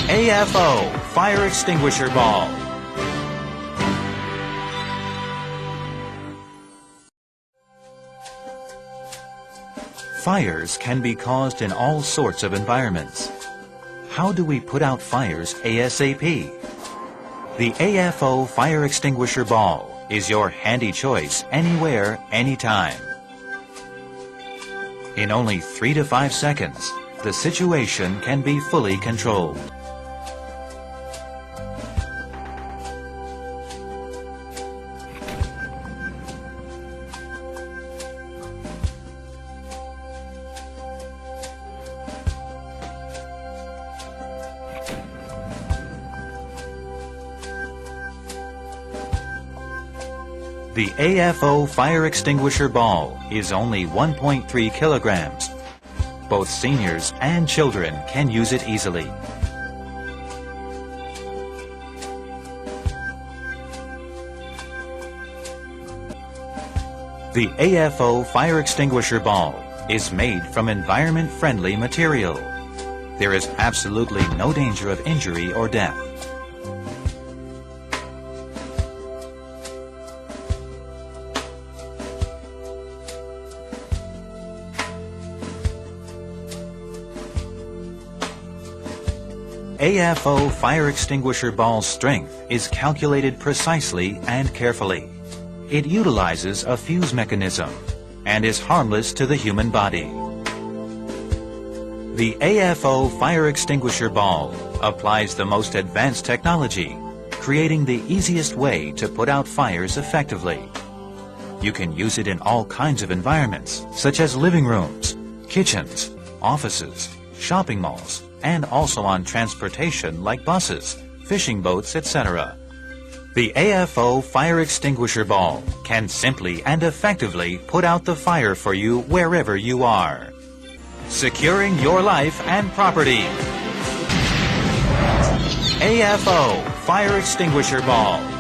AFO fire extinguisher ball. Fires can be caused in all sorts of environments. How do we put out fires ASAP? The AFO fire extinguisher ball is your handy choice anywhere, anytime. In only 3 to 5 seconds, the situation can be fully controlled. The AFO fire extinguisher ball is only 1.3 kilograms. Both seniors and children can use it easily. The AFO fire extinguisher ball is made from environment-friendly material. There is absolutely no danger of injury or death. AFO fire extinguisher ball's strength is calculated precisely and carefully. It utilizes a fuse mechanism and is harmless to the human body. The AFO fire extinguisher ball applies the most advanced technology, creating the easiest way to put out fires effectively. You can use it in all kinds of environments, such as living rooms, kitchens, offices, shopping malls, and also on transportation like buses, fishing boats, etc. The AFO fire extinguisher ball can simply and effectively put out the fire for you wherever you are. Securing your life and property. AFO fire extinguisher ball.